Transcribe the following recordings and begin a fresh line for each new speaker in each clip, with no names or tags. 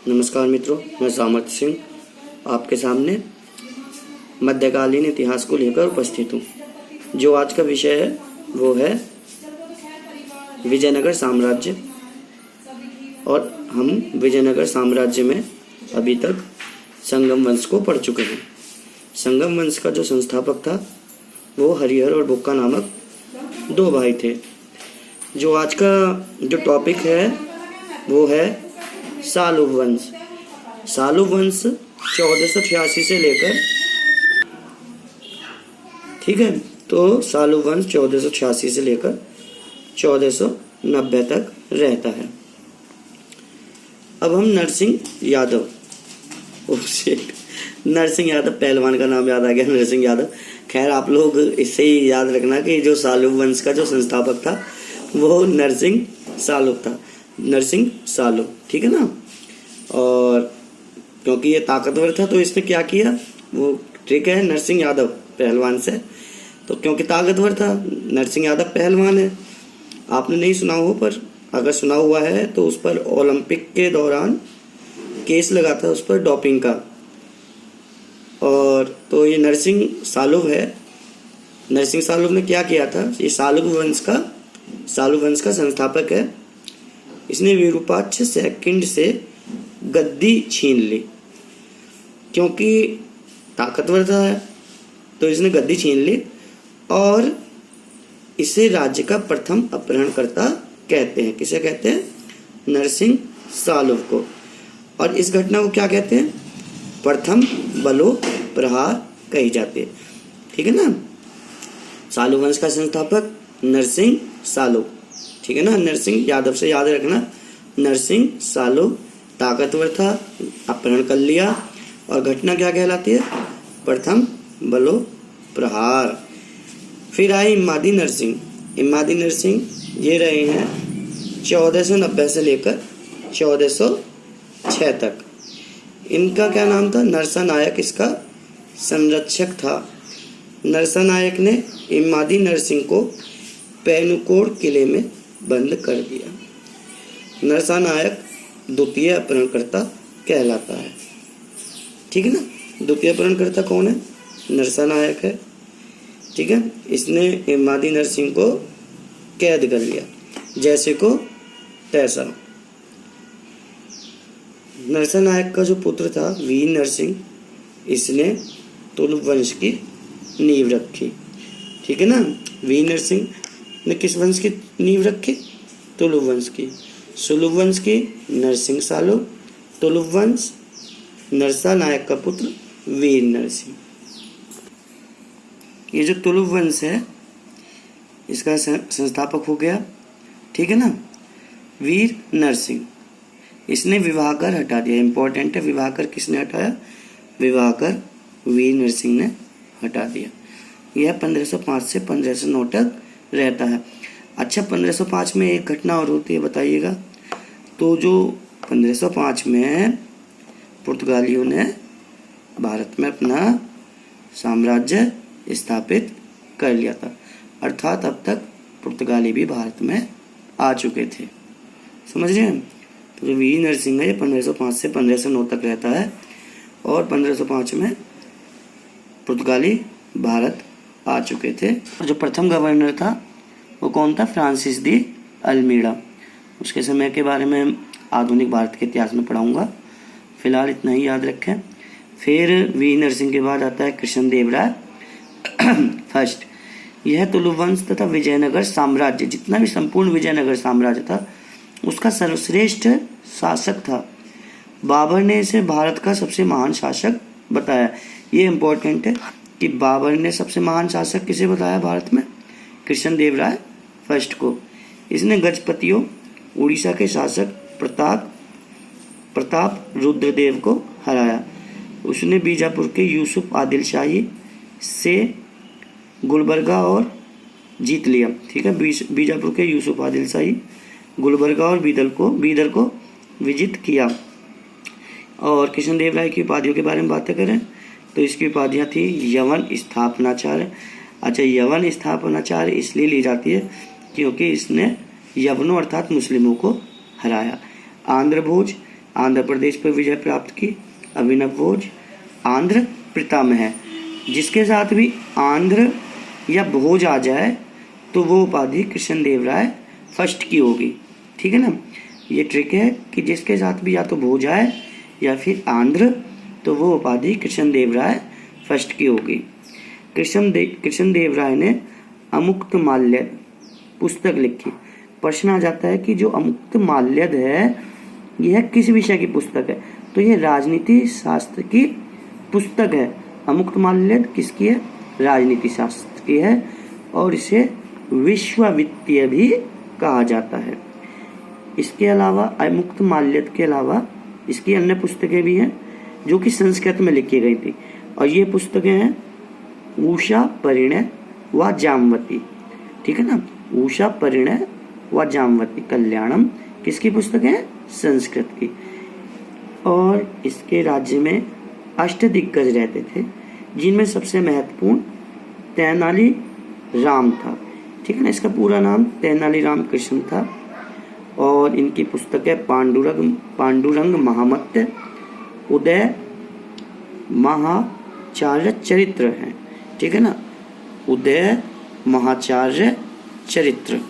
नमस्कार मित्रों, मैं सामर्थ्य सिंह आपके सामने मध्यकालीन इतिहास को लेकर उपस्थित हूँ। जो आज का विषय है वो है विजयनगर साम्राज्य। और हम विजयनगर साम्राज्य में अभी तक संगम वंश को पढ़ चुके हैं। संगम वंश का जो संस्थापक था वो हरिहर और बुक्का नामक दो भाई थे। जो आज का जो टॉपिक है वो है सालुव वंश। सालुव वंश 1486 से लेकर, ठीक है, तो सालुव वंश 1486 से लेकर 1490 तक रहता है। अब हम नरसिंह यादव नरसिंह यादव, पहलवान का नाम याद आ गया, नरसिंह यादव। खैर, आप लोग इससे ही याद रखना कि जो सालुव वंश का जो संस्थापक था वो नरसिंह सालुव था, नरसिंह सालुव, ठीक है ना। और क्योंकि ये ताकतवर था तो इसने क्या किया, वो ठीक है नरसिंह यादव पहलवान से, तो क्योंकि ताकतवर था, नरसिंह यादव पहलवान है। आपने नहीं सुना हो, पर अगर सुना हुआ है तो उस पर ओलंपिक के दौरान केस लगा था, उस पर डोपिंग का। और तो ये नरसिंह सालुव है। नरसिंह सालुव ने क्या किया था, ये सालुव वंश का संस्थापक है। इसने विरूपाक्ष सेकंड से गद्दी छीन ली। क्योंकि ताकतवर था तो इसने गद्दी छीन ली और इसे राज्य का प्रथम अपहरणकर्ता कहते हैं। किसे कहते हैं? नरसिंह सालुव को। और इस घटना को क्या कहते हैं? प्रथम बलो प्रहार कही जाती है, ठीक है ना। सालुव वंश का संस्थापक नरसिंह सालुव, ठीक है ना। नरसिंह यादव से याद रखना, नरसिंह सालुव ताकतवर था, अपहरण कर लिया। और घटना क्या कहलाती है? प्रथम बलो प्रहार। फिर आई इमादी नरसिंह, ये रहे हैं 1490 से लेकर 1406 तक। इनका क्या नाम था? नरसानायक इसका संरक्षक था। नरसानायक ने इमादी नरसिंह को पैनुकोड़ किले में बंद कर दिया। नरसानायक द्वितीय अपहरणकर्ता कहलाता है, ठीक है ना। द्वितीय अपहरणकर्ता कौन है? नरसानायक है, ठीक है। इसने इमादी नरसिंह को कैद कर लिया, जैसे को तैसा। नरसानायक का जो पुत्र था वीर नरसिंह, इसने तुलुव वंश की नींव रखी, ठीक है ना। वीर नरसिंह ने किस वंश की नींव रखी? तुलुव वंश की। सुलुव वंश की नरसिंह सालुव, तुलुव वंश नरसानायक का पुत्र वीर नरसिंह। ये जो तुलुव वंश है इसका संस्थापक हो गया, ठीक है ना, वीर नरसिंह। इसने विवाहकर हटा दिया। इंपॉर्टेंट है, विवाहकर किसने हटाया? विवाहकर वीर नरसिंह ने हटा दिया। यह 1505 से 1509 तक रहता है। अच्छा, 1505 में एक घटना और होती है, बताइएगा। तो जो 1505 में पुर्तगालियों ने भारत में अपना साम्राज्य स्थापित कर लिया था, अर्थात अब तक पुर्तगाली भी भारत में आ चुके थे, समझ रहे हैं। तो जो वीर नरसिंह है ये 1505 से 1509 तक रहता है। और 1505 में पुर्तगाली भारत आ चुके थे। जो प्रथम गवर्नर था वो कौन था? फ्रांसिस दी अल्मीड़ा। उसके समय के बारे में आधुनिक भारत के इतिहास में पढ़ाऊंगा, फिलहाल इतना ही याद रखें। फिर वीर नरसिंह के बाद आता है कृष्णदेवराय फर्स्ट। यह तुलुव वंश तथा विजयनगर साम्राज्य, जितना भी संपूर्ण विजयनगर साम्राज्य था, उसका सर्वश्रेष्ठ शासक था। बाबर ने इसे भारत का सबसे महान शासक बताया। ये इंपॉर्टेंट है कि बाबर ने सबसे महान शासक किसे बताया भारत में? कृष्णदेवराय फर्स्ट को। इसने गजपतियों, उड़ीसा के शासक प्रताप रुद्रदेव को हराया। उसने बीजापुर के यूसुफ आदिल शाही से गुलबर्गा और जीत लिया, ठीक है। बीजापुर के यूसुफ आदिल शाही गुलबर्गा और बीदर को विजित किया। और कृष्णदेवराय की उपाधियों के बारे में बातें करें तो इसकी उपाधियाँ थी यवन स्थापनाचार्य। अच्छा, यवन स्थापनाचार्य इसलिए ली जाती है क्योंकि इसने यवनों अर्थात मुस्लिमों को हराया। आंध्र भोज, आंध्र प्रदेश पर विजय प्राप्त की। अभिनव भोज आंध्र पितामह है। जिसके साथ भी आंध्र या भोज आ जाए तो वो उपाधि कृष्णदेवराय फर्स्ट की होगी। ठीक है ना, ये ट्रिक है कि जिसके साथ भी या तो भोज आए या फिर आंध्र तो वो उपाधि कृष्णदेवराय फर्स्ट की होगी। कृष्णदेवराय ने अमुक्तमाल्यद पुस्तक लिखी। प्रश्न आ जाता है कि जो अमुक्तमाल्यद है यह किस विषय की पुस्तक है, तो यह राजनीति शास्त्र की पुस्तक है। अमुक्तमाल्यद किसकी है, राजनीति शास्त्र की है और इसे विश्ववित्तीय भी कहा जाता है। इसके अलावा अमुक्तमाल्यद के अलावा इसकी अन्य पुस्तकें भी हैं जो कि संस्कृत में लिखी गई थी और ये पुस्तकें हैं उषा परिणय व जामवती। ठीक है ना, उषा परिणय व जामवती कल्याणम किसकी पुस्तक है, संस्कृत की। और इसके राज्य में अष्टदिग्गज रहते थे जिनमें सबसे महत्वपूर्ण तेनाली राम था। ठीक है ना, इसका पूरा नाम तेनाली राम कृष्ण था और इनकी पुस्तकें पांडुरंग महामत्य, उदय महाचार्य चरित्र है। ठीक है ना, उदय महाचार्य चरित्र।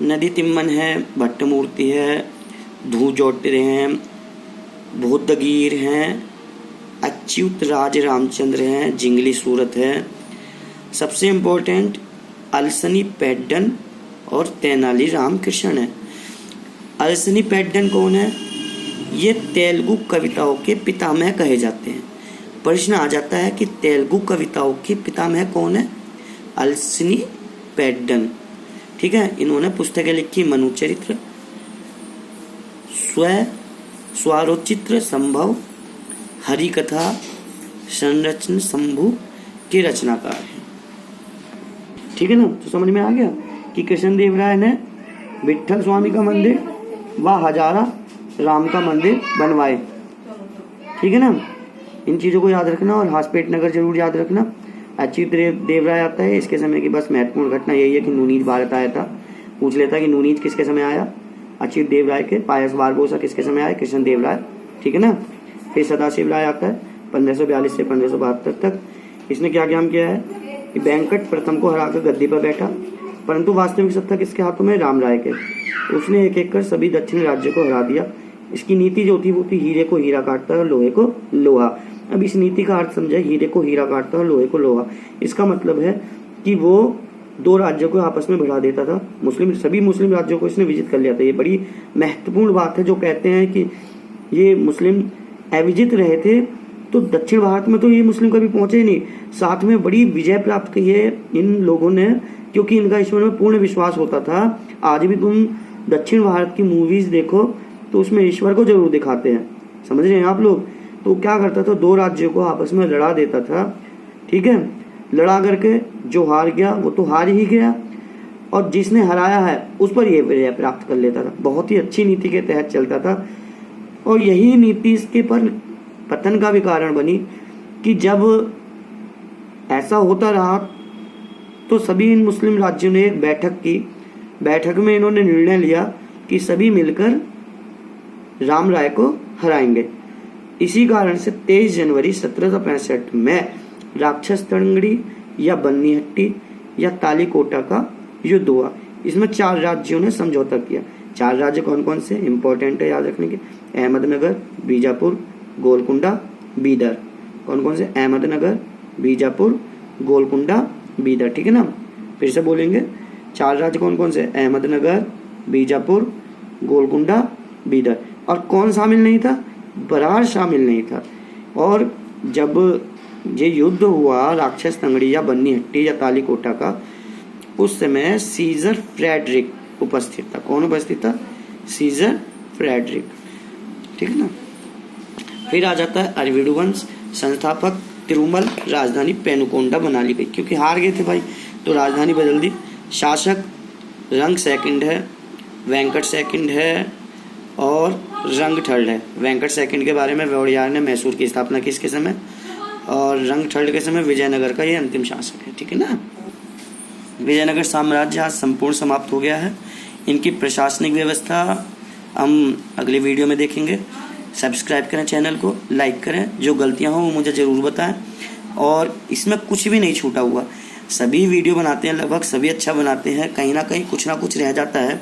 नदी तिम्मन है, भट्टमूर्ति है, धूजोटिर हैं, बौद्धगीर हैं, अच्युत राज रामचंद्र हैं, जिंगली सूरत है। सबसे इम्पोर्टेंट अलसनी पैड्डन और तेनाली रामकृष्ण है। अलसनी पैड्डन कौन है, ये तेलुगु कविताओं के पितामह कहे जाते हैं। प्रश्न आ जाता है कि तेलुगु कविताओं के पितामह कौन है, अलसनी पैड्डन। ठीक है, इन्होंने पुस्तकें लिखी मनुचरित्र, स्वरोचित्र संभव, हरिकथा, संरचन शंभु के रचनाकार हैं। ठीक है ना, तो समझ में आ गया कि कृष्णदेवराय ने विट्ठल स्वामी का मंदिर व हजारा राम का मंदिर बनवाए। ठीक है ना, इन चीज़ों को याद रखना और हासपेट नगर जरूर याद रखना। अच्युत देवराय आता है, इसके समय की बस महत्वपूर्ण घटना यही है कि नूनीज भारत आया था। पूछ लेता है कि नूनीज किसके समय आया, अच्युत देवराय के। पायस बारबोसा किसके समय आया, कृष्णदेवराय। ठीक है ना, फिर सदाशिव राय आता है 1542 से 1572 तक। इसने क्या काम किया है कि वेंकट प्रथम को हराकर गद्दी पर बैठा, परंतु वास्तविक सत्ता किसके हाथों में, राम राय के। उसने एक एक कर सभी दक्षिण राज्यों को हरा दिया। इसकी नीति जो थी वो थी हीरे को हीरा काटता है और लोहे को लोहा। अब इस नीति का अर्थ समझे, हीरे को हीरा काटता है और लोहे को लोहा। इसका मतलब है कि वो दो राज्यों को आपस में बढ़ा देता था। सभी मुस्लिम राज्यों को इसने विजित कर लिया था। ये बड़ी महत्वपूर्ण बात है। जो कहते हैं कि ये मुस्लिम अविजित रहे थे तो दक्षिण भारत में तो ये मुस्लिम कभी पहुंचे ही नहीं। साथ में बड़ी विजय प्राप्त की है इन लोगों ने, क्योंकि इनका ईश्वर में पूर्ण विश्वास होता था। आज भी तुम दक्षिण भारत की मूवीज देखो तो उसमें ईश्वर को जरूर दिखाते हैं, समझ रहे हैं आप लोग। तो क्या करता था, दो राज्यों को आपस में लड़ा देता था। ठीक है, लड़ा करके जो हार गया वो तो हार ही गया और जिसने हराया है उस पर ये विजय प्राप्त कर लेता था। बहुत ही अच्छी नीति के तहत चलता था और यही नीति इसके पर पतन का भी कारण बनी कि जब ऐसा होता रहा तो सभी इन मुस्लिम राज्यों ने एक बैठक की। बैठक में इन्होंने निर्णय लिया कि सभी मिलकर राम राय को हराएंगे। इसी कारण से 23 जनवरी 1765 में राक्षस तंगड़ी या बन्नीहट्टी या तालीकोटा का युद्ध हुआ। इसमें 4 राज्यों ने समझौता किया। 4 राज्य कौन कौन से इंपॉर्टेंट है याद रखने के, अहमदनगर, बीजापुर, गोलकुंडा, बीदर। कौन कौन से, अहमदनगर, बीजापुर, गोलकुंडा, बीदर। ठीक है ना, फिर से बोलेंगे 4 राज्य कौन कौन से, अहमदनगर, बीजापुर, गोलकुंडा, बीदर। और कौन शामिल नहीं था, बरार शामिल नहीं था। और जब ये युद्ध हुआ राक्षस तंगड़ी या बन्नीहट्टी या तालीकोटा का, उस समय सीजर फ्रेडरिक उपस्थित था। कौन उपस्थित था, सीजर फ्रेडरिक। ठीक है ना, फिर आ जाता है अरविडु वंश। संस्थापक तिरुमल, राजधानी पेनुकोंडा बना ली गई क्योंकि हार गए थे भाई, तो राजधानी बदल दी। शासक रंग सेकंड है, वेंकट सेकंड है और रंग थर्ड है। वेंकट सेकंड के बारे में वोडियार ने मैसूर की स्थापना की इसके समय, और रंग थर्ड के समय विजयनगर का ये अंतिम शासक है। ठीक है ना, विजयनगर साम्राज्य आज संपूर्ण समाप्त हो गया है। इनकी प्रशासनिक व्यवस्था हम अगले वीडियो में देखेंगे। सब्सक्राइब करें चैनल को, लाइक करें, जो गलतियां हों वो मुझे ज़रूर बताएं। और इसमें कुछ भी नहीं छूटा हुआ, सभी वीडियो बनाते हैं, लगभग सभी अच्छा बनाते हैं, कहीं ना कुछ रह जाता है।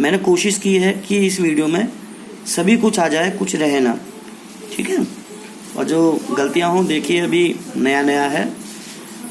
मैंने कोशिश की है कि इस वीडियो में सभी कुछ आ जाए, कुछ रहे ना, ठीक है। और जो गलतियां हों, देखिए अभी नया नया है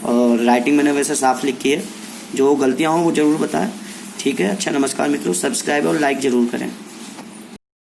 और राइटिंग मैंने वैसे साफ लिखी है, जो गलतियां हों वो ज़रूर बताएं, ठीक है। अच्छा, नमस्कार मित्रों, सब्सक्राइब और लाइक ज़रूर करें।